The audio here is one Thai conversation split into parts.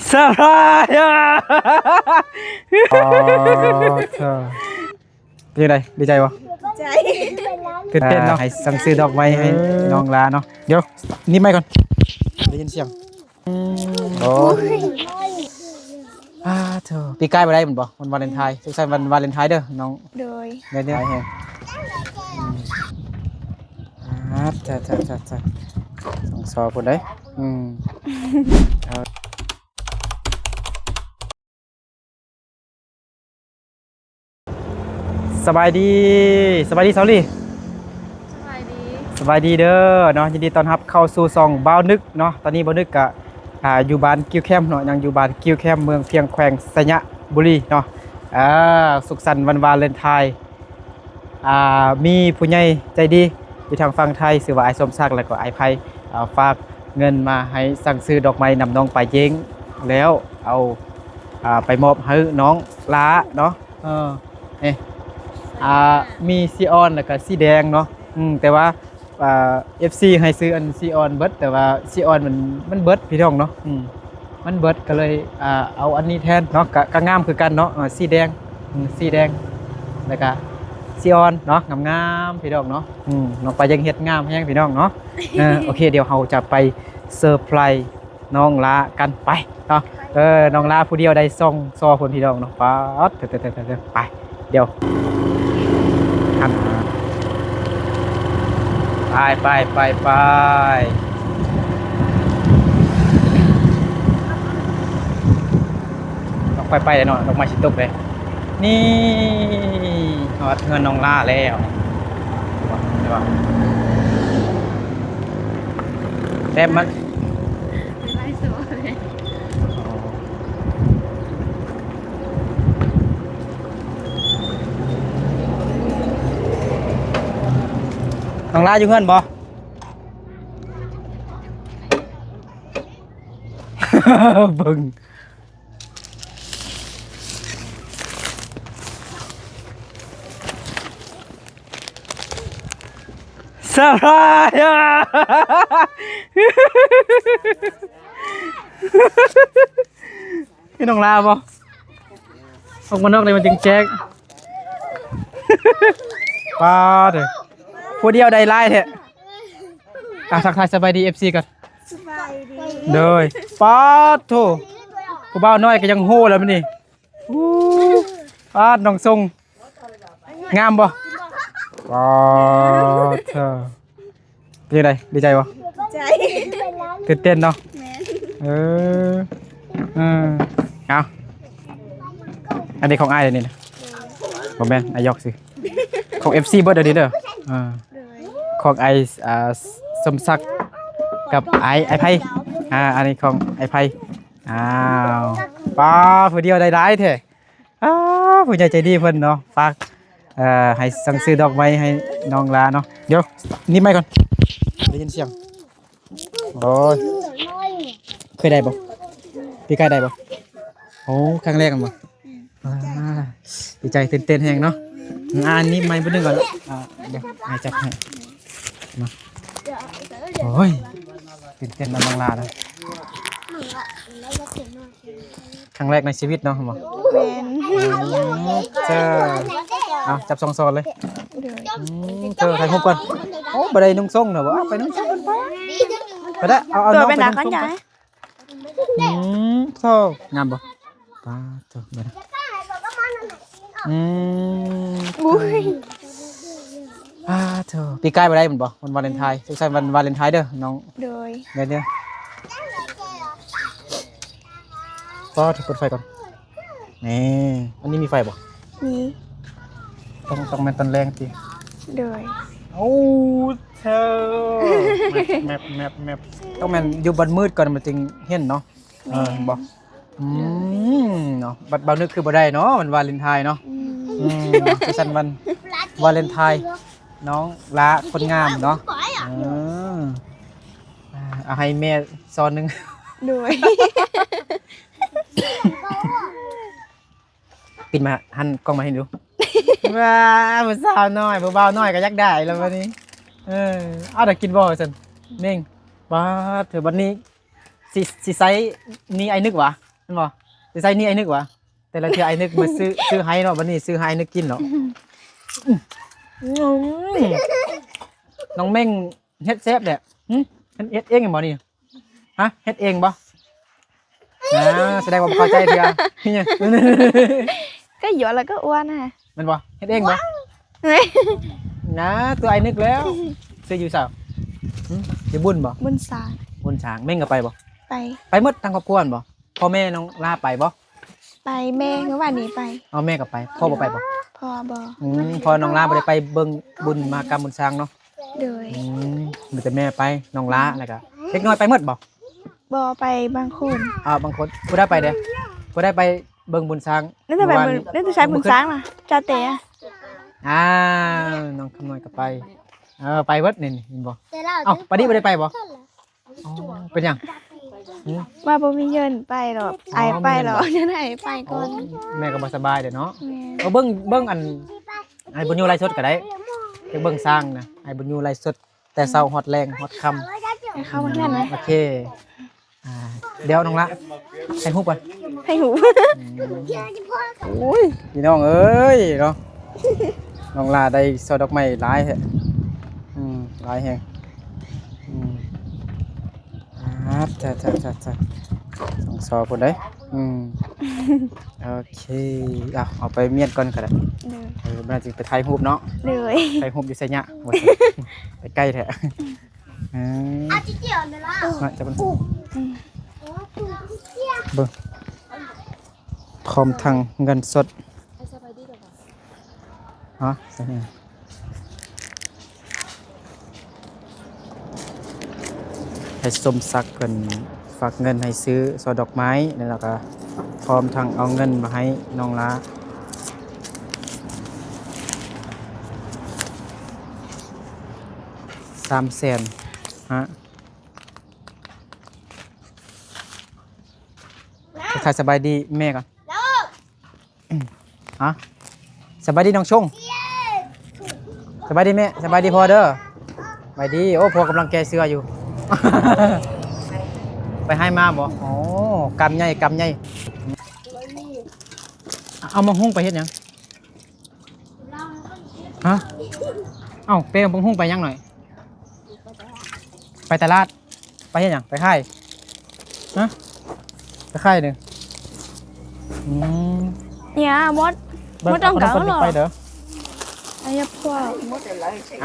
เซอร์ไพรส์อ๋อเธอเป็นยังไงดีใจปะใจตื่นเต้นเนาะให้สั่งซื้อดอกไม้ให้น้องลาเนาะเดี๋ยวนี่ไม่ก่อนได้ยินเสียงโอ้เธอปีใกล้มาได้เหมือนบ่วันวาเลนไทน์สุขสันต์วันวาเลนไทน์เด้อน้องโดยเนี่ยแฮงเธอสองซอคนได้สบายดีสบายดีสาวลี่สบายดีเด้อเนาะยินดีต้อนรับเข้าสู่ซองบ่าวนึกเนาะตอนนี้บ่าวนึกกะอยู่บ้านกิ้วแคมป์เนาะยังอยู่บ้านกิ้วแคมป์เมืองเพียงแขวงสยะบุรีเนาะสุขสันต์วันวาเลนไทน์มีผู้ใหญ่ใจดีอยู่ทางฝั่งไทยชื่อว่าไอ้สมศักดิ์แล้วก็ไอ้ไพฝากเงินมาให้สั่งซื้อดอกไม้นำน้องไปเย้งแล้วเอาไปมอบให้น้องล้าเนาะนี่มีซีออนแล้วก็สีแดงเนาะแต่ว่าFC ให้ซื้ออันซีออนเบิดแต่ว่าซีออนมันเบิดพี่น้องเนาะมันเบิดก็เลยเอาอันนี้แทนเนาะก็งามคือกันเนาะสีแดงแล้วก็ซีออนเนาะงามๆพี่น้องเนาะน้องไปยังเฮ็ดงามแฮงพี่น้องเนาะโอเคเดี๋ยวเราจะไปเซอร์ไพรส์น้องลากันไปเนาะน้องลาผู้เดียวได้ซองซอคนพี่น้องเนาะป๊าดเถอะไปเดี๋ยวไปต้องไปเลยเนาะดอกไม้ชิตกเลยนี่ฮอดเงินน้องล่าแล้วแต่มันน้องล่าอยู่เงินบ่บึ้งเซอร์ไพรส์พี่น้องลาบ่ออกมานอกเลยมันจึงแจ๊กป้าเด้อผู้เดียวได้ไล่เถอะทักทายสบายดี FC กันสบายดีเด้อป้าโถผู้บ่าวน้อยก็ยังโหแล้วมันนี่ป้าน้องทรงงามบ่ป้าเธอเป็นยังไงดีใจบ่ใจตื่นเต้นเนาะเอาอันนี้ของอ้ายเลยนี่นะบ่แม่นอายอกสิของ FC เบิดเดี๋ยวนี้เด้อของไอสมศักดิ์กับไอไพอันนี้ของไอไพป้าผู้เดียวได้แท้ผู้ใหญ่ใจดีเพิ่นเนาะฝากให้สั่งซื้อดอกไม้ให้น้องลาเนาะเดี๋ยวนี่ไม่ก่อนได้ยินเสียงโอ้ยเคยได้บ่พี่ใกล้ได้บ่โอ้ครั้งแรกกันบ่ดีใจตื่นเต้นแฮงเนาะอันนี้ไม่พูดนึงก่อนเดี๋ยวให้จับให้มาโอ้ยตื่นเต้นน้องลาเลยครั้งแรกในชีวิตเนาะบ่เอาจับซองซอนเลยเธอถ่ายรูปก่อนโอ้บ่ได้นุ่งทรงเหรอวะไปนุ่งทรงกันไปได้เอาน้องไปนุ่งทรงโธ่งามบ่ป้าโธ่บ่ได้เธอปีใกล้มาได้เหมือนบ่วันวาเลนไทน์สุขสันต์วันวาเลนไทน์เด้อน้องโดยเนี่ยก็ถูกกดไฟก่อนนี่อันนี้มีไฟบ่มีต้องแม่นตอนแรงทีโดยโอ้เธอแมปต้องแม่นอยู่บันมืดก่อนมันจึงเห็นเนาะบ่เนาะบัดเบานึกคือบ่ได้เนาะวันวาเลนไทน์เนาะสุขสันต์วันวาเลนไทน์น้องละคนงามเนาะเอาให้แม่ซ้อนนึงด้วยปิดมาหันกล้องมาให้ดูว้าผู้สาวน้อยผู้บ่าวน้อยก็ยักได้แล้ววันนี้เอาแต่กินบ่สันเน่งบ้าเถอะวันนี้สิไซนี้ไอ้นึกวะ มันบ่สิใส่นี่ไอ้นึกวะแต่ละเทื่อไอ้นึกมาซื้อให้เนาะบัดนี้ซื้อให้ไอ้นึกกินเนาะน้องเม่งเฮ็ดแซ่บแหละเฮ็ดเองบ่นี่ฮะเฮ็ดเองบ่แสดงว่าเข้าใจเด้อเนี่ย cái vợ là cái oan à แม่นบ่เฮ็ดเองบ่นะตัวไอ้นึกแล้วซื้ออยู่ซะอยู่บุญบ่ bên xài บุญช้างเม่งก็ไปบ่ bay ไปหมดทั้งครอบครัวบ่พ่อแม่น้องลาไปบ่ bay mẹ các bạn đi bay เอาแม่ก็ไปพ่อบ่ไปบ่ พอบ่ พอน้องลาบ่ได้ไปเบิ่งบุญมากรรมบุญช้างเนาะ โดย มีแต่แม่ไปน้องลาแล้วก็เด็กน้อยไปหมดบ่ บ่ไปบางคน บางคนผู้ได้ไปเด้ผู้ได้ไปเบิ่งบุญช้าง nếu tôi phải nếu tôi sai buổi sáng mà cha tè น้องคำน้อยก็ไปไปเบิดนี่เห็นบ่เอ้าปานนี้บ่ได้ไปบ่เป็นหยัง ว่าบ่มีเงินไปหรอกไอไปหรอกจะได้ไปก่อน แม่ก็บ่สบายเด้อเนาะ แม่ เบิ่งอันไอ้บุญยูไลฟ์สดก็ได้ไปเบิ่งสร้างนะไอ้บุญยูไลฟ์สดแต่เช้าฮอดแรงฮอดค่ำ ให้เข้ามาแค่ไหน โอเคเดี๋ยวน้องละให้ฮู้ป่ะ ให้หู โอ้ยพี่น้องเอ้ยเนาะน้องลาได้ซอดอกไม้หลายแฮะหลายแฮงจ้าสองซอพุ่นเด้โอเคเอาไปเมียนก่อนก็ได้มันจะไปถ่ายรูปเนาะ เลย ถ่ายรูปอยู่ไสยะไปใกล้แท้จะเป็นเบิ่งพร้อมทางเงินสดฮะให้สมศักดิ์เพิ่นฝากเงินให้ซื้อซอดอกไม้แล้วก็พร้อมทางเอาเงินมาให้น้องลา300,000ฮะทักทายสบายดีแม่ก่อนฮะสบายดีน้องชงสบายดีแม่สบายดีพอเด้อสบายดีโอ้พอกำลังแกเสื้ออยู่ ไปให้มาบ่โอ้กำใหญ่เอามาหุ้งไปเฮ็ดหยังฮะเอ้าเป้มาหุ้งไปยังหน่อยไปตลาดไปเฮ็ดหยังไปค่ายฮะไปค่ายหนึ่งnhà mốt mốt trong cỡ rồi ไปเด้อ ai nhập qua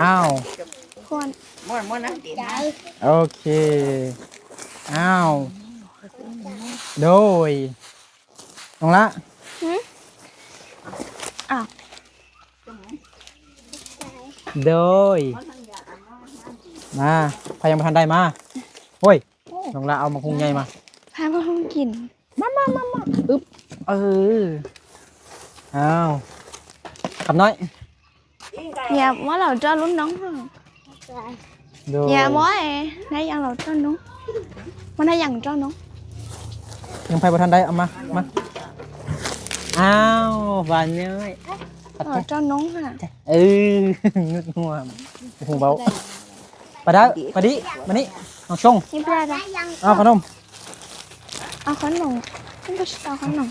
อ้าว con โอเคอ้าวโดยน้องละ à โดยมาใครยังไม่ทันได้มาโอ้ยน้องละเอามาคุงใหญ่มา hai con không kìm อึ๊บอ้าวขับน้อย nhà mó là cho lúc nóng rồi โดย nhà mó này nãy ăn là cho nóng mà nãy dằn cho nóng ยังไปบ่ทันได้เอามาอ้าวหวานเย้ย cho nóng hả งึกงัวหูเบาปะดาปะดิมานี่น้องชง đi ra ra เอาขนม ao khánh nồng không có ao khánh nồng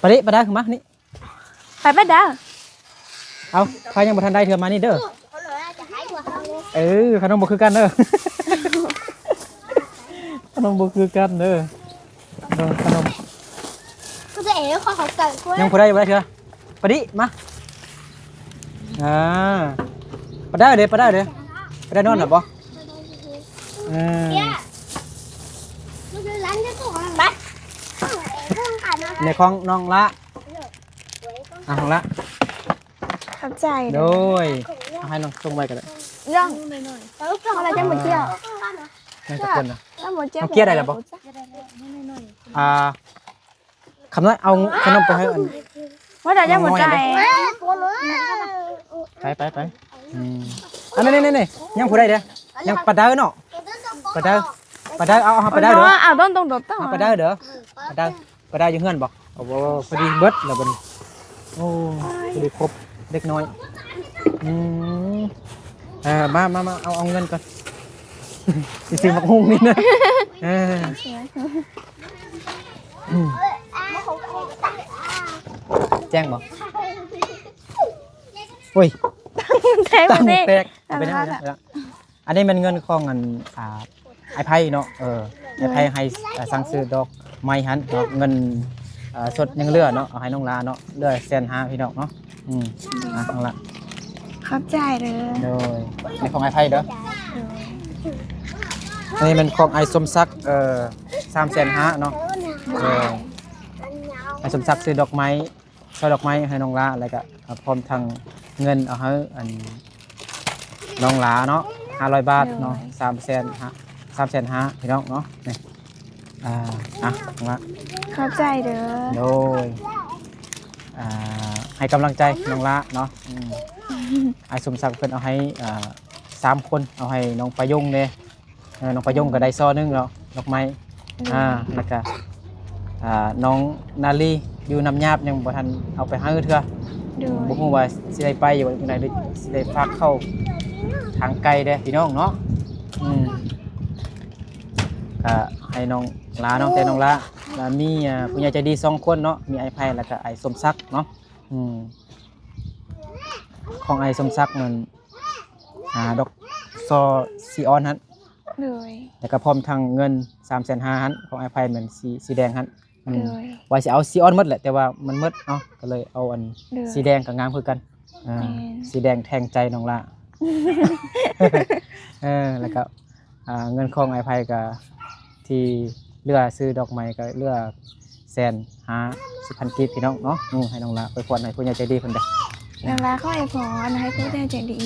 ปะดิปะดาคือมานี่ phải bắt đá เอาใครยังบ่ทันได้เธอมานี่เด้อขนมบ่คือกันเด้อ ขนมบ่คือกันเด้อขนม có thể kho học cẩn quá ยังบ่ได้บ่ได้เถอะปะดิมาปะดาเด้อปะดาอนหรอบ่ในของน้องละของละ học dài โดยให้น้องส่งไว้ก็ได้ rong nó là cho một chiều นั่นสักคนนะ nó một chiều เอาเกียร์ได้หรอบ่คำนั้นเอาขนมไปให้อัน mới là cho một Ngon trái ไปอันนี้ยังผู้ใดเด้อยังปะดาเนาะปะดาเอาปะดาเด้อ à tông tông đột tông ปะดาเด้อปะดาอยู่เฮือนบ่โอ้โหพอดีเบิดแล้วบัดนี้โอ้พอดีครบเด็กน้อยมาเอาเงินก่อน สิซื้อมักฮุ้งนี่นะ แจ้งบ่โอ้ย แท้ ตั้ง บ่ได้ แตกเอาไปนะอันนี้มันเงินของไอ้ไพ่เนาะไอ้ไพ่ให้สั่งซื้อดอกไม้หันเนาะเงินสดยังเหลือเนาะเอาให้น้องลาเนาะเหลือ150,000พี่น้องเนาะน้องละ ขอบใจเด้อ โดยในของไอ้ไพ่เด้ออันนี้มันของไอ้สมศักดิ์350,000เนาะไอ้สมศักดิ์ซื้อดอกไม้ช่อดอกไม้ให้น้องลาแล้วก็พร้อมทางเงินเอาให้น้องลาเนาะ500 บาทเนาะ350,000พี่น้องเนาะนี่น้องละ ขอบใจเด้อ โดยให้กำลังใจน้องละเนาะไอ้สมศักดิ์เพิ่นเอาให้3 คนเอาให้น้องประยงเด้น้องประยงก็ได้ซ้อนึงแล้วดอกไม้แล้วก็น้องนาลีอยู่น้ำยาบยังบ่ทันเอาไปหาเทื่อ เด้อ บ่ฮู้ว่าสิได้ไปอยู่จังได๋หรือสิได้พาเข้าทางไกลเด้พี่น้องเนาะก็ให้น้องลาน้องแต่น้องละแล้วมีผู้ใหญ่ใจดี2 คนเนาะมีไอ้ไผแล้วก็ไอ้สมศักดิ์เนาะของไอ้สมศักดิ์นั่นดอกซอซีออนหั่น เด้อ แล้วก็พร้อมทางเงิน350,000หั่นของไอ้ไผเหมือนสีแดงหั่น เด้อ ว่าสิเอาซีออนหมดแหละแต่ว่ามันหมดเนาะก็เลยเอาอัน เด้อ สีแดงกับงามคือกันสีแดงแทงใจน้องละ แล้วก็เงินของไอ้ไผก็ที่เลือซื้อดอกไม้ก็เลือ150,000 กีบพี่น้องเนาะให้น้องละไปพรให้ผู้ใหญ่ใจดีเพิ่นเด้อ นางลาข้อไอพรให้ผู้ใดใจดี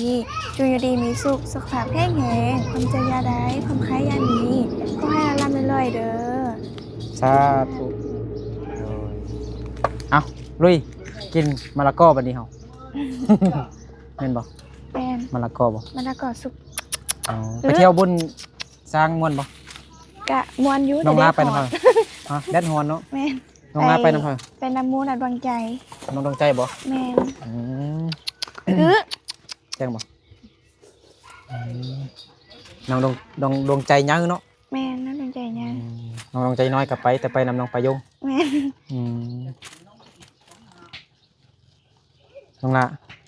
จงอยู่ดีมีสุขสุขภาพแข็งแรงความเจ็บยาได้ความคล้ายยามีก็ให้เราล่ำรวยๆเด้อ สาธุเอาลุยกินมะละกอบัดนี้เฮา แม่นบ่ เป็น มะละกอบ่ มะละกอสุก ไปเที่ยวบุญสร้างม่วนบ่ กะมวนอยู่ น้องลาไป เด้ นำ อ เฮาฮะแดดฮ้อนเนาะ แม่น น้องลาไปนำเฮา เป็นน้ำมูนอัดดวงใจ น้องดวงใจบ่ แม่น อืม คือ แจ้งบ่น้องดวงใจยังเนาะ แม่นน้ำดวงใจเนี่ย น้องดวงใจน้อยก็ไปแต่ไปนำน้องประยง แม่น น้องละ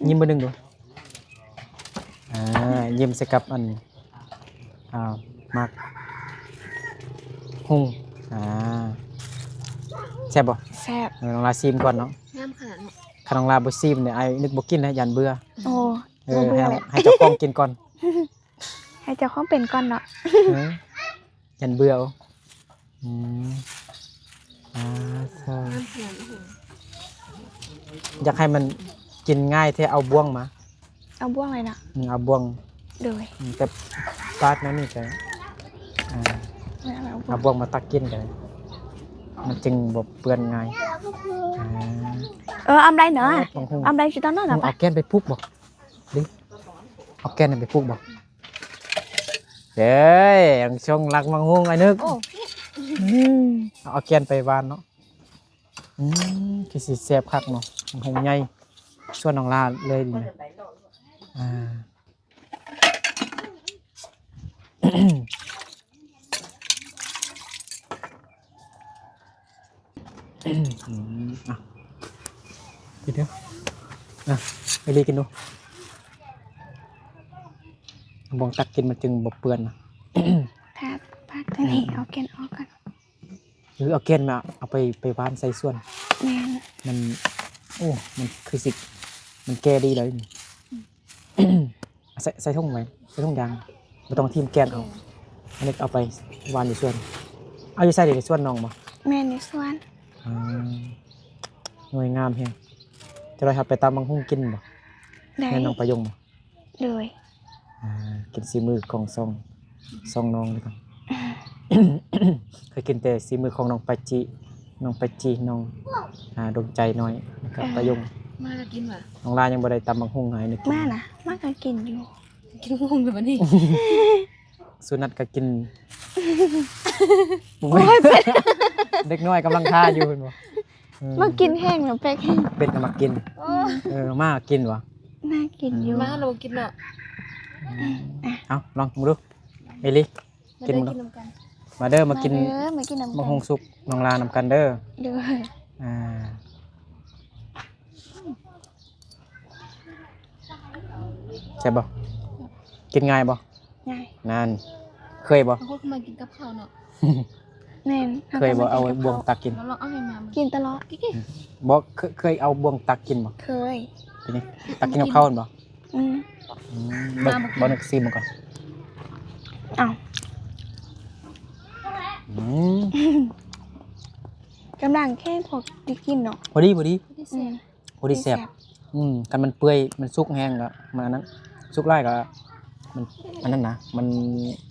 ยิ้มบ่นึงดูยิ้มใส่กับอันมักหุ่งแซ่บบ่ แซ่บ น้องลาซิมก่อนเนาะ งามขนาดนั้น ถ้าน้องลาบ่ซิมเนี่ยไอ้นึกบ่กินนะยันเบื่อ โอ้บ่เบื่อเลย ให้เจ้าของกินก่อน ให้เจ้าของเป็นก่อนเนาะ ยันเบื่อเอาใช่ งามขนาดนั้น อยากให้มันกินง่ายแท้เอาบ่วงมา เอาบ่วงเลยนะ เอาบ่วง โดย แต่ปาดนั้นนี่ก็ เอาบ่วง เอาบ่วงมาตักกินกันมันจึงบ่เปื้อนง่าย อำได้เนาะ บางคน อำได้จุดนั้นเนาะ เอา ปะ แกนไปปลูกบ่ดิเอาแกนไปปลูกบ่เด้ยยังชงรักมังฮุงไอ้นึก โอ้ เอาแกนไปหวานเนาะคือสิแซ่บคักเนาะมังฮุงใหญ่ส่วนน้องลาเลยดีนะกินเถอะไปรีกินดูบองตักกินมันจึงบ่เปื้อนนะ ถ้าพักตัวนี้เอาแกนออกก่อน หรือเอาแกนมาเอาไปวานใส่ส่วน แม่น มันมันคือสิมันแก้ดีเลยนี่ ใส่ถุงไว้ใส่ถุงยางไม่ต้องทิ่มแกนเอาอันนี้เอาไปวานอยู่ส่วนเอาอยู่ใส่ในส่วนน้องบ่ แม่นในสวน หน่วยงามเพียงจะได้ครับไปตามบางหุ้งกินบ่ ได้ แม่น้องประยงบ่ เลย กินซีมือของซองน้องนี่ครับ เคยกินแต่ซีมือของน้องปัจจิน้องดวงใจน้อยนะครับประยง มาก็กินว่ะ น้องลายังบ่ได้ตำบางหุ้งให้นึกกิน มานะมาก็กินอยู่ กินงงเลยวันนี้ สุนัขก็กินเด็กน้อยกำลังท่าอยู่เพิ่นบ่ มากินแห้งแล้วเป็ก เป็นก็มากินมากินวะ น่ากินอยู่ มาเรากินเนาะ เอาลองดูเอลิ มา กิน ได้ มึง กินน้ำกัน ม มาเด้อมากิน เด้อมากินน้ำ มั กั ง น หงสุกน้องลานำกันเด้อ เด้อ อ่าใช่บ่กินง่ายบ่ ง่าย นั่นเคยบ่ เขาก็มากินกับข้าวเนาะ แม่น เคยบ่เอาบ่วงตักกิน แล้วเราเอาให้มา กินตลอด บ่เคยเอาบ่วงตักกินบ่ เคย เป็นนี่ตักกินกับข้าวบ่ อืม บ่นึกซิมก่อน อ้าว อืม กำลังแค่พอได้กินเนาะ พอดี ที่ อื เสีย ม พอดีแซ่บกันมันเปื่อยมันสุกแห้งก็มันอันนั้นสุกไล่ก็มันอันนั้นนะมัน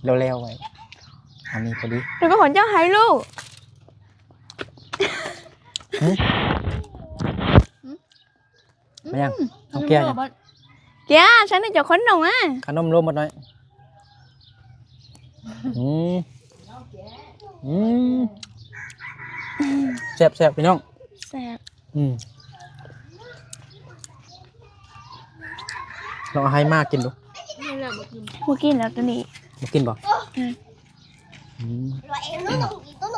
เร็วๆไว้อันนี้พอดี เดี๋ยวไปขนเจ้าหายลูก มายังเอาแก้วยัง แกฉันน่ะเจะคนหนูอ่ะ ขนมรวมหมดหน่อยอืมอืมแซ่บพี่น้อง แซ่บ ลองเอาให้มากกินดู นี่แหละมากิน เมื่อกี้แล้วตัวนี้ มากินบ่ อืม อืม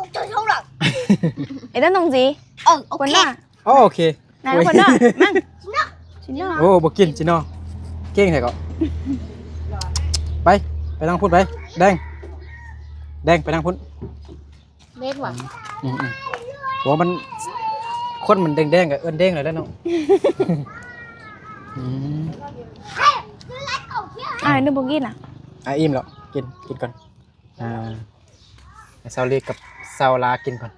nó chơi không được ไอ้ต้นตรงสีคนน่ะ โอเค นายคนน่ะมั่งชิ้นน่ะ โอ้บ่กินจิเนาะเก่งแท้ก็ไปนั่งพูดไปแดงไปนั่งพูด เล็กว่ะ บอกว่ามันคนมันแดงๆกับเอิ้นแดงเลยแล้วเนาะ นึกบุกี้น่ะ อิ่มแล้วกินก่อนให้เซาลีกับเซาลากินก่อน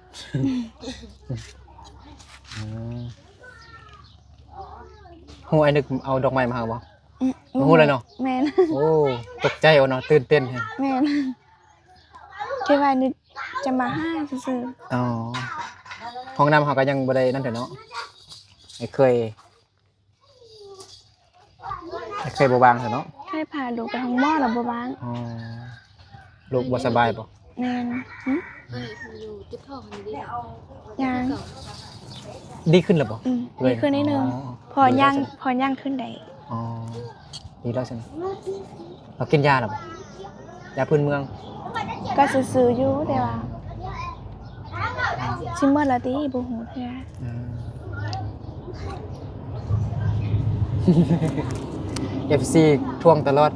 ฮู้ไอ้นึกเอาดอกไม้มาให้บ่ฮู้เลยเนาะ แมน โอ้ตกใจเอาเนาะตื่นเต้นแฮะ แมนคิดว่านึกจะมาห้าซื่อ อ๋อห้องน้ำเขาก็ยังบ่ได้นั่นเถอะเนาะไม่เคยบ่วางเถอะเนาะ ๆแค่พาลูกไปห้องหม้อหรือบ่บ้าง อ๋อลูกบ่สบายบ่ แมน เอ้ยคุณอยู่จิ๊บท่อคนนี้ ยัง เก่า ดีขึ้นแล้วบ่ ดีขึ้นนิดนึงพอย่างขึ้นได้ อ๋อดีแล้วใช่ไหมเรากินยาหรอบ่ยาพื้นเมือง ก็ซื้อๆอยู่แต่ว่าชิมเมอร์ละติบ่ฮู้เทื่อ FC ท่วงตลอด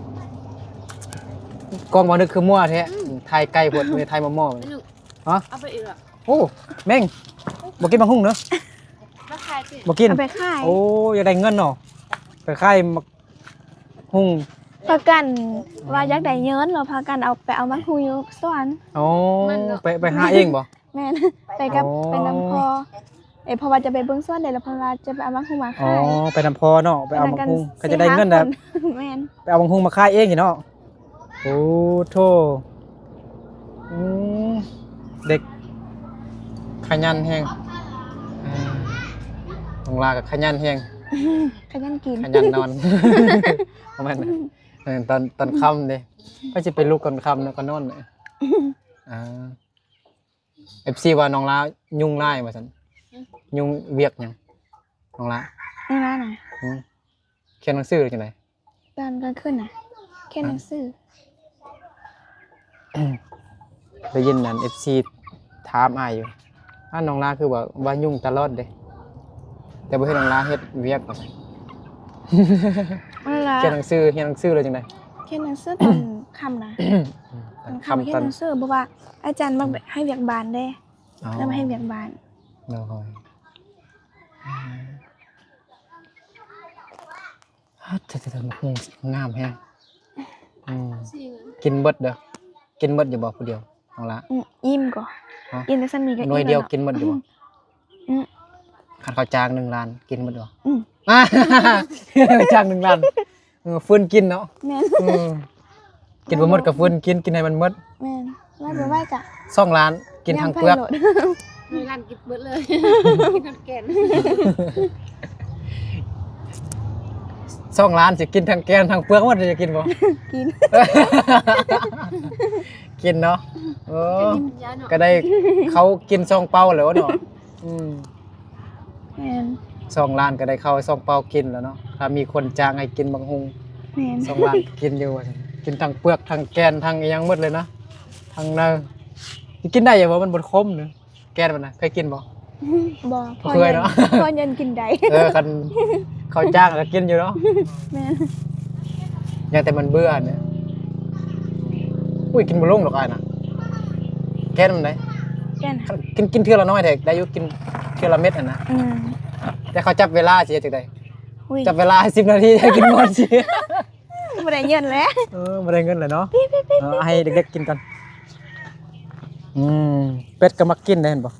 กล้องบ่นึกคือมั่วแท้ถ่ายไกลโพดมือถ่ายมั่วๆ ไอ้หนู ฮะ เอาไปอีกอ่ะ โอ้แม่งบ่กินบักหุ่งเนาะ ราคาสิ บ่กิน เอาไปขาย โอ้อยากได้เงินเนาะไปขายบักหุ่ง พากันว่าอยากได้เงินเราพากันเอาไปเอามาฮู้อยู่สวน อ๋อไปหาเองบ่ แม่นไปกับ อ๋อ ไปน้ำพอเพราะว่าจะไปเบิ่งสวนเดี๋ยวเราพอว่าจะไปเอามาฮู้มา อ๋อ ขาย ไปนำพอเนาะไปเอาบักหุ่งก็จะได้ สี่ เงิน ห้า แบบ คน แม่น ไปเอาบักหุ่งมาขายเองสิเนาะโอ้โธ่เด็กขยันแฮงต้องลากับขยันแฮง ขยันกิน ขยันนอน ประมาณนั้นตอนค่ำเด้ก็จะเป็นลูกก่อนค่ำแล้วก็นอนเลยFC ว่าน้องลายุ่งไล่ว่าซั่นยุ่งเวียกหยังน้องลา นี่นะน่ะ เขียนหนังสือจังได๋ ตอนกลางคืนน่ะแค่หนังสือ ได้ยินนั่น FC ถามอ้ายอยู่น้องลาคือว่ายุ่งตลอดเด้แต่บ่เฮ็ดน้องลาเฮ็ดเวียกว่าซั่น นั่นล่ะ เขียนหนังสือเลยจังได๋ แค่หนังสือตอนค่ำนะตอนค่ำแค่หนังสือเพราะว่าอาจารย์มาให้เวียกบานเด้แล้วมาให้เวียกบาน โอ้ยเธอๆงามแฮง สิเงิน กินเบิดเด้อกินเบิดอยู่บ่ผู้เดียวน้องละ อิ่มก่อน ฮะ กินแต่ซั่นมีก็ หน่วย อิ่ม เดียว แล้ว กินเบิดอยู่บ่ อืม คันข้าวจาง1ล้านกินเบิดบ่ อืม จาง1ล้านฟื้นกินเนาะ แม่น กินบ่หมดก็ฟื้นกินให้มันหมด แม่นว่าไปไหว้กะ 2ล้านกินทั้งเปลือก ย่างไผ่โหลด ในร้านกินเบิดเลย กินทั้งแกน 2ล้านสิกินทั้งแกนทั้งเปลือกหมดจะกินบ่ กิน กินเนาะเออ กินยาเนาะ ก็ได้เขากิน2เป้าแล้วเนาะแม่น 2ล้านก็ได้เข้า2เป้ากินแล้วเนาะถ้ามีคนจ้างให้กินบางฮุง แม่น 2ล้านกินอยู่ว่าซั่นกินทั้งเปลือกทั้งแกนทั้งอีหยังหมดเลยนะทั้งเนื้อ กินได้อยู่บ่มันบ่คมเนึงแกนมันน่ะเคยกินบ่ บ่ เคยเนาะ พอเย็นกินได้ คันเขาจ้างก็กินอยู่เนาะ แม่น ยังแต่มันเบื่อเนี่ยอุ้ยกินบ่ลงหรอกอ้ายน่ะแกนมันได้ แก่น กินเทื่อละน้อยแท้ได้อยู่กินเทื่อละเม็ดอ่ะนะ แต่เขาจับเวลาสิจังได๋ อุ้ย จับเวลาให้10 นาทีให้กินหมดสิ บ่ได้เงินแล้ว บ่ได้เงินเลยเนาะให้เด็กๆกินกันเป็ดก็มักกินได้เห็นบ่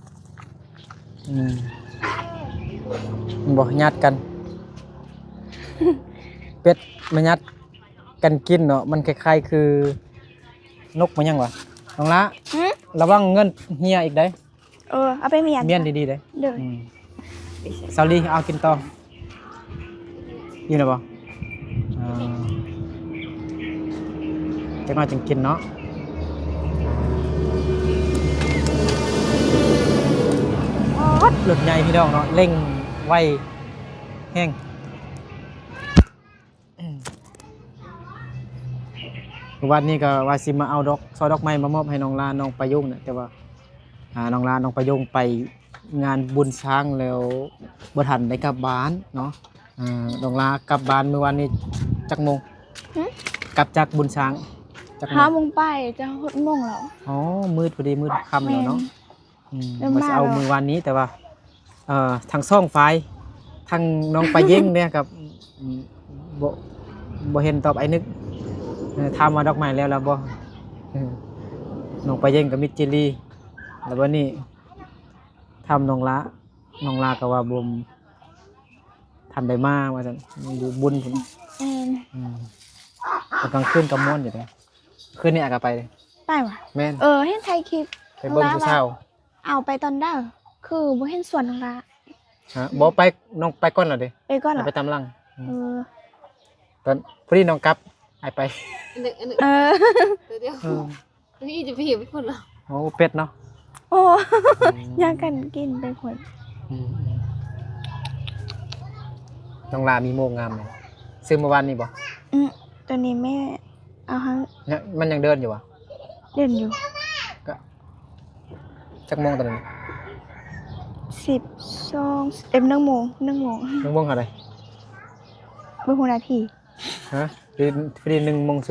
มันบ่ญาติกัน เป็ดมาญาติกันกินเนาะมันคล้ายๆคือนกมันยังวะน้องละระวังเงินเฮียอีกได้ เอาไปเมียน เมียนดีๆได้ เด้อ ซาลีเอากินต่ออยู่นะบ่จักหน่อยจึงกินเนาะรถใหญ่พี่น้องเนาะเร่งไวแห้งวันนี้ก็ว่าสิมาเอาซอยดอกไม้มามอบให้น้องลาน้องประยุงเนี่ยแต่ว่าน้องลาน้องประยุงไปงานบุญช้างแล้วบ่ทันได้กลับบ้านเนาะน้องลากลับบ้านเมื่อวานนี้จักโมงกลับจากบุญช้างจักโมง 5 โมงไปจะ6 โมงแล้ว อ๋อมืดพอดีมืดค่ำแล้วเนาะ เริ่ม มา มา เอา แล้ว มือวันนี้แต่ว่าทางซ่องไฟทางน้องไปเย่งเนี่ยกับบ่เห็นตอบไอ้นึกทำมาดอกไม้แล้วบ่น้องไปเย่งกับมิตรจิลีแล้ววันนี้ทำน้องละก็ว่าบ่มทันได้มาว่าซั่นอยู่บุญพุ่นแต่กลางคืนก็ม่วนอยู่เด้คืนนี้อาจก็ไปเลย ไปว่ะ แม่น เห็นไทยคลิป ไปเบิ่งผู้เฒ่า เอาไปตอนเด้อคือบ่เห็นสวนน้องละ ฮะบ่ไปน้องไปก่อนแล้วเด้ ไปก่อนเหรอ ไปตามหลัง เ ตอนพอดีน้องกลับหายไป อันหนึ่ง ออ เดี๋ยวนี่จะไปเห็นไม่คนหรอ โอ้เป็ดเนาะ โอ้อยากกันกินเป็นคน น้องลามีโมงงามเลยซื้อเมื่อวานนี่บ่ ตัวนี้แม่เอาให้ เนี่ยมันยังเดินอยู่วะ เล่นอยู่ ก็จักโมงตอนนี้ 12 1 โมง 1 โมงอะไร บ่ฮู้นาที ฮะพอดี1 โมง00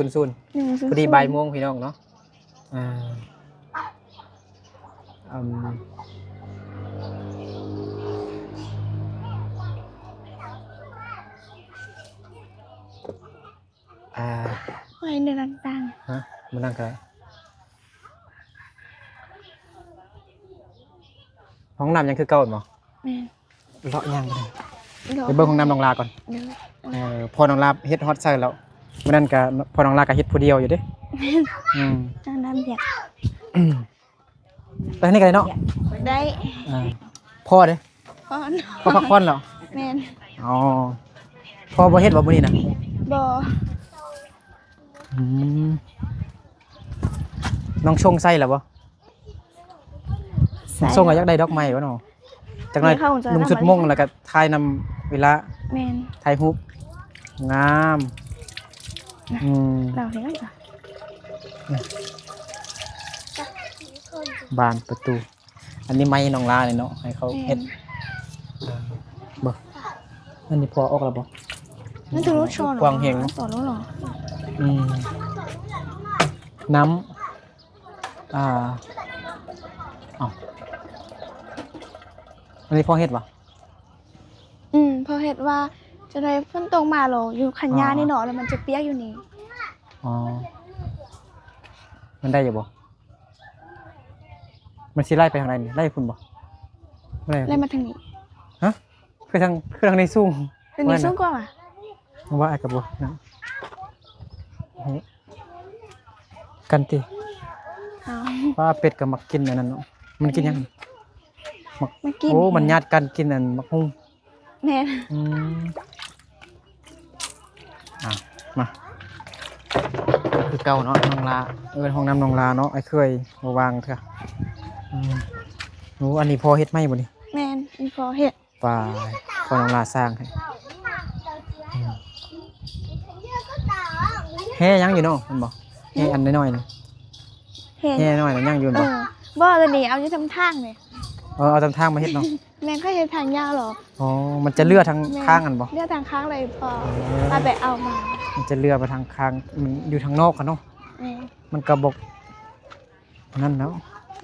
พอดีบ่ายโมงพี่น้องเนาะไว้เนื้อต่าง ฮะมานั่งกันห้องน้ำยังคือเก่าบ่ ๆแม่น เลาะยังเลยไปเบิ่งห้องน้ำน้องลาก่อน เด้อ พอน้องลาเฮ็ดฮอตใส่แล้วมื้อนั้นก็พอน้องลาก็เฮ็ดผู้เดียวอยู่เด้น้ำเปียก ไปนี่กันเลยเนาะ ได้ พ่อเด้ ก่อน พ่อพักผ่อนแล้ว แม่น อ๋อพ่อบ่เฮ็ดบ่มื้อนี้น่ะ บ่ น้องชงใส่แล้วบ่ชงก็อยากได้ดอกไม้บ่เนาะจักหน่อยลุงสุดมงแล้วก็ถ่ายนำเวลา แม่น ถ่ายรูปงามเราเห็นแล้วจ้ะ บานประตู อันนี้ไม้น้องลาเลยเนาะให้เขาเฮ็ดบ่อันนี้พอออกแล้วบ่ นั่นจะรู้โชว์เหรอก วางเฮงเนอะ ต่อรู้เหรอ น้ำอันนี้พ่อเฮ็ดปะ พอเห็นว่าจะได้ฝนตกมาเหรออยู่ขันยานี่เนาะแล้วมันจะเปียกอยู่นี่ อ๋อมันได้อยู่บ่มันสิไล่ไปทางไหนนี่ไล่คุณบ่ไล่ ไล่มาทางนี้ ฮะคือทางในสูง ทางนี้สูงกว่าอ่ะ ว่าไอ้กับบ่นะกันติ เอา ว่าเป็ดกับมักกินอันนั้นเนาะมันกินยัง มากิน โอ้มันญาติกันกินอันมักฮุ้ง แม่น มาคือเก่าเนาะน้องลาห้องน้ำน้องลาเนาะไอ้เคยมาวางเถอะอันนี้พอเฮ็ดไหมบ่นี่ แม่นมีพอเห็ด ปลาพอน้องลาสร้างให้แห่ยังอยู่เนาะมันบอกแห่อันน้อยๆนี่ เห็ด แห่น้อยๆน่ะยังอยู่บ่ บ่ตัวนี้เอาอยู่ทำทางเลย เอาตามทางมาเฮ็ดเนาะ แม่นก็เฮ็ดทางยาวหรอ อ๋อมันจะเลื่อทางข้างกันบ่ เลือกทางข้างเลยพอมาไปเอามา มันจะเลื่อไปทางข้างมันอยู่ทางนอกกันเนาะ แม่ มันก็บ่นั่นเนาะ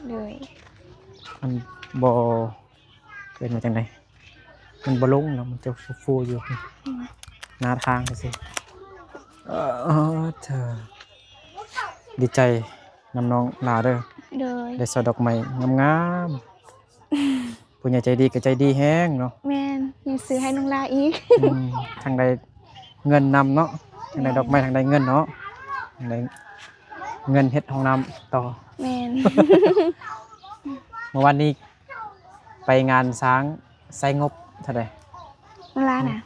เลย มันบ่เป็นมาจังไดมันบ่ลงเนาะมันจะฟูๆอยู่หน้าทางจังซี่เธอดีใจนำน้องลาเด้อ เลย ได้สอดดอกไม้งามๆผู้ใหญ่ใจดีก็ใจดีแฮงเนาะ แม่นยังซื้อให้น้องลาอีก ทางใดเงินนำเนาะทางใดดอกไม้ทางใดเงินเนาะทางใดเงินเฮ็ดห้องน้ำต่อ แม่น เมื่อวันนี้ไปงานช้างใส่งบเท่าใด น้องลาน่ะ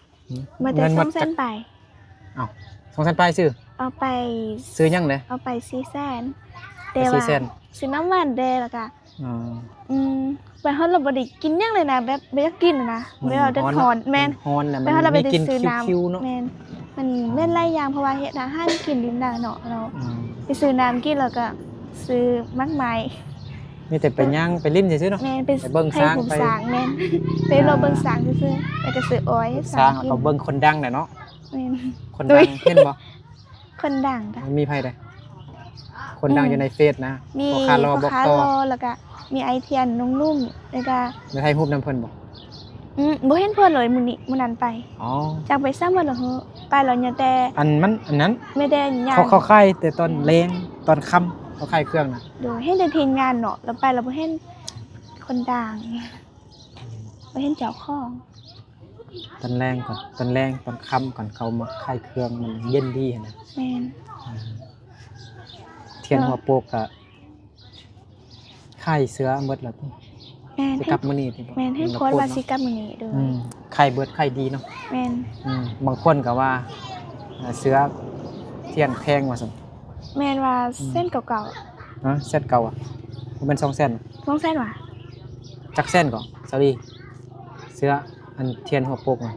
มาแต่2 แสนไป อ้าว200,000ไปซื้อ เอาไป ซื้อยังเด้ เอาไป4 แสน ไป แต่ว่า 4แสน ซื้อน้ำมันแดแล้วก็ อ๋อ ไปฮอดเราบ่ได้กินหยังเลยนะแบบบ่อยากกินนะไม่ว่าจะถอนแม่น ฮ้อนแล้ว ไป มัน ฮอดเราไป มี ได้ กิน ซื้อน้ คิวๆเนาะ ำแม่นมันแม่นหลายอย่างเพราะว่าเฮ็ดอาหารกินริมน้ำเนาะเรา อืม ไปซื้อน้ำกินแล้วก็ซื้อมากมาย มีแต่ไปย่างไปลิ้นซื่อๆเนาะ แม่น ไปเบิ่ง ให้ ช้าง ผม ไป สางแม่นไปรอเบิ่งสางซื่อๆแล้วก็ซื้ออ้อยให้ ช้าง กิ เอาเบิ่งคนดังน่ะเนาะ แม่น คน ดุ ดั ย งเห็นบ่ คนดังจ้ะ มีไผได้คนดังอยู่ในเฟซนะ มี พ่อค้ารอ พ่ บ อ อก ค้า ต่อ รอแล้วก็มีไอเทียนนุ่มๆแล้วก็ ได้ให้รูปนำเพิ่นบ่ บ่เห็นเพิ่นเลยมื้อนั้นไป อ๋อ จักไปซ้ำบ่ล่ะเหรอไปแล้วเนี่ยแต่ อันนั้น ไม่ได้ย่าง เขาค่ายแต่ตอนแรงตอนค่ำเขาค่ายเครื่องน่ะ โดยเห็นแต่ทีมงานเนาะแล้วไปแล้วบ่เห็นคนดังบ่เห็นเจ้าของ ตอนแรงก่อนตอนแรงตอนค่ำก่อนเขามาค่ายเครื่องมันเย็นดีนะ แม่น เทียนหัวโปกก็ค่ายเสือหมดแล้วติ แม่น สิ ให้ กลับมื้อนี้ติ แม่นให้โพสต์ว่าสิกลับมื้อนี้เด้อ ค่ายเบิดค่ายดีเนาะ แม่น บางคนก็ว่าเสือเทียนแพงว่าซั่น แม่นว่าเส้นเก่า ฮะเซตเก่าอ่ะบ่แม่น2แสน ๆต้องเส้นว่ะ จักเส้นก่อนสอรี่เสื้ออันเทียนหัวโปกน่ะ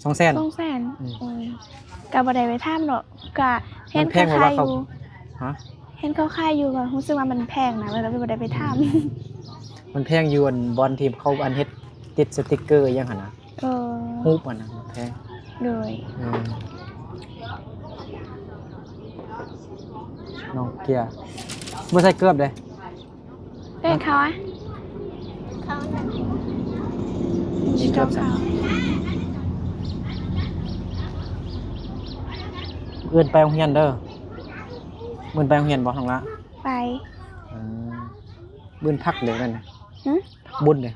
2แสน ต้องเส้น อืม โอ้ยก็บ่ได้ไปถามเนาะก็เห็น มันแพ เขา งกว่า ขายอ เขา ยู่ ฮะ เห็นเขาขายอยู่ก็รู้สึกว่ามันแพงนะแล้วบ่ได้ไปถาม มันแพงอยู่อันบอลทีมเขาอันเฮ็ดติดสติกเกอร์อยังหั่นน่ะ เออ ฮูปอันน่ะมันแพง โดย น้องเกียร์บ่ใส่เกือบเด้ เป็นเขาอ่ะ เขาน่ะ ชิโตเขา เอื้อนไปโรงเรียนเด้อมื้อไปโรงเรียนบ่ทางละ ไป มื้อพักเด้อนั่นน่ะ หึ บุญเด้อ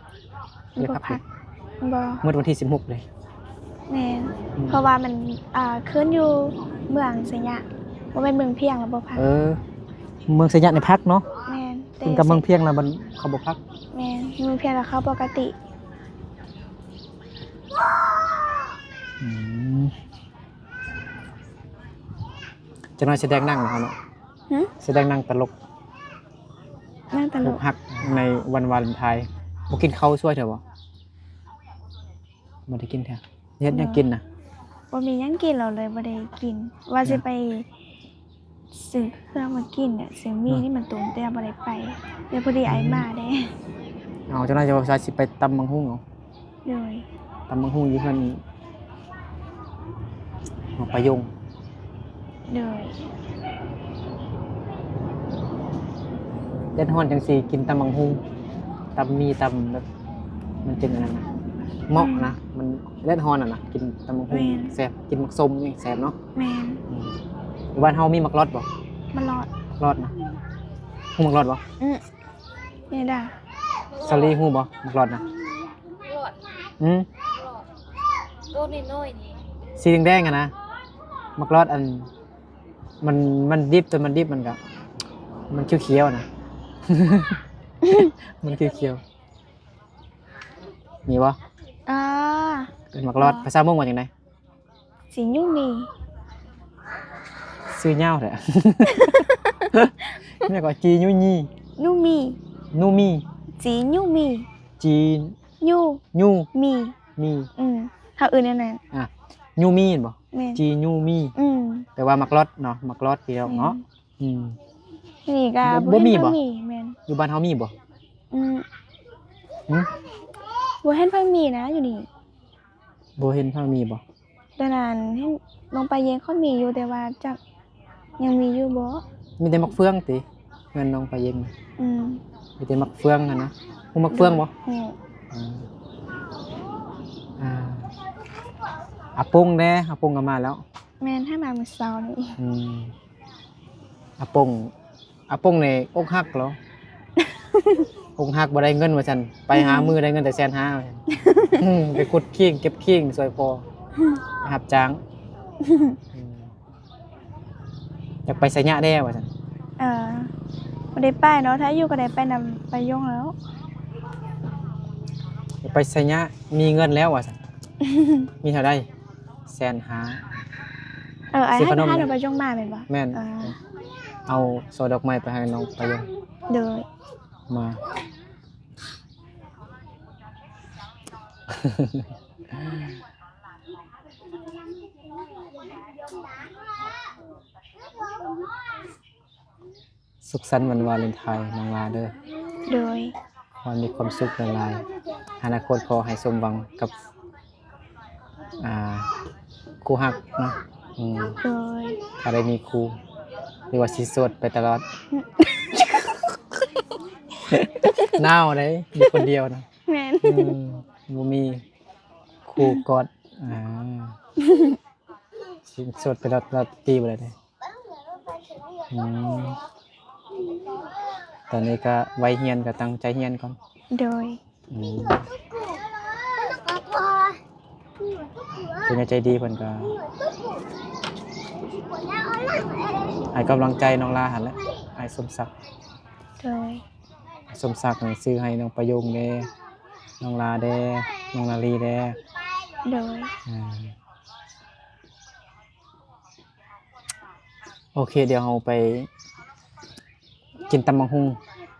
มัน เด้ บ่ พัก พั เด้อก บ่ มื้อวันที่16เด้อ แม่นเพราะว่ามันขึ้นอยู่เมืองสยามบ่เป็นเมืองเพียงแล้วบ่พัก เมืองสยามในพักเนาะ แม่นแต่ ถึงกับเมืองเพียงแล้วมันเขาบ่พัก แม่นเมืองเพียงแล้วเขาปกติ จะน้อยแสดงนั่งนะครับเนาะ หึ แสดงนั่งตลก นั่งตล อก กหักในวันวาเลนไทน์บ่กินข้าวช่วยเถอะบ่บ่ได้กินแท้เฮ็ดหยังกินน่ะ บ่มีหยังกินเราเลยบ่ได้กิน ว่าสิไปซื้อเครื่องมากินเนี่ยซื้อมีนี่มันตุ่มแต่บ่ได้ไปเดี๋ยวพอดีไอมาเด้ เอาเจ้านายจะว่าสิไปตำบังหุ่งเหรอ โดย ตำบังหุ่งอยู่เพิ่นหัวปลายง โดย เล่นฮ้อนจังซี่กินตำบังหุ่งตำมีตำแบบมันจึงอันนั้นนะเหมาะนะมันเล่นฮ้อนนะกินตำบังหุ่งแซ่บกินมักส้มนี่แซ่บเนาะ แม่น อยู่บ้านเฮามีมักรอดบ่ มันรอด รอดนะฮู้มักรอดบ่ นี่ด่า ซาลีฮู้บ่มักรอดนะ รอด อืม รอดตัวน้อยๆนี่ สีแดงๆอะนะมักรอดอันมันดิบตัวมันดิบมันก็มันเขียวๆนะ มันเขียวๆมีบ่ อ่า เป็นมักรอดภาษามงว่าจังได สียุ่มี ซื้อเหย้าแท้ แม่ก็จียุญี นูมี นูมี สียุ่มี จี ยู ยู มี มี เขาอื่นนั่นน่ะ อ่ะยูมีเห็นบ่ แม่น จียูมีแปลว่ามักรอดเนาะมักรอดเดียวเนาะอืม นี่ก็ บ่มีบ่ มีแม่น อยู่บ้านเฮามีบ่ อืม หึ บ่เห็นเพิ่นมีนะอยู่นี่ บ่เห็นเฮามีบ่ แต่นั้นเห็นลงไปเยงเขามีอยู่แต่ว่าจักยังมีอยู่บ่ มีแต่มักเฟืองติเงินน้องไปเย็นน่ะ อืม มีแต่มักเฟืองหั่นนะฮู้มักเฟืองบ่ อืม อ่าอ่าอาปุ้งแน่อาปุ้งก็มาแล้ว แม่นให้มามื้อเช้านี่ อืมอาปุ้งนี่อกหักเหรอ อกหักบ่ได้เงินว่าซั่นไปหามือได้เงินแต่150,000ว่าซั่นไปขุดขิงเก็บขิงซอยพ่อไปรับจ้างอืมอยากไปไสยะแด้ว่าซั่น บ่ได้ไปเนาะถ้าอยู่ก็ได้ไปนำไปยงแล้ว อยากไปไสยะมีเงินแล้วว่าซั่น มีเท่าใด150,000 ไอ้ ซื้อ ให้ ขนม พา ไหม หนูไปยงมาแม่นบ่ แม่น เออ เอาซอดอกไม้ไปให้น้องไปยง โดย มา สุขสันต์วันวาเลนไทน์น้องลาเด้อ โดย ขอให้มีความสุขหลายๆอนาคตขอให้สมหวังกับคู่ฮักเนาะโดย ถ้าได้มีคู่หรือว่าสิโสดไปตลอด น่าวได้มีคนเดียวนะ แม่น บ่มีคู่กอดสิโสดไปตลอดปีบ่ได้เด้อืมตอนนี้ก็ไว้เรียนก็ตั้งใจเรียนก่อน โดย อืมเป็นใจดีเพิ่นก็ให้กำลังใจน้องลาหั่นแหละให้สมศักดิ์ โดย สมศักดิ์นี่ซื้อให้น้องประโยงแด่น้องลาแด่น้องนาลีแด่ โดย โอเคเดี๋ยวเราไปกินตำบักหุ่ง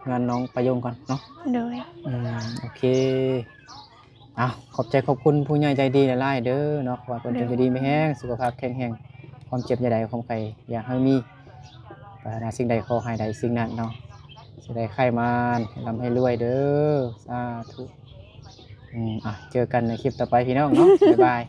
งานน้องประโยงก่อนเนาะ โดย โอเคขอบใจขอบคุณผู้ใหญ่ใจดีหลายๆเด้อเนาะขอให้เพิ่นจงอยู่ดีมีแรงสุขภาพแข็งแรงความเจ็บอย่าใดความไข้อย่าให้มีปรารถนาสิ่งใดขอให้ได้สิ่งนั้นเนาะสิได้ไข้มานให้ร่ำให้รวยเด้อสาธุเจอกันในคลิปต่อไปพี่น้องเนาะบ๊ายบาย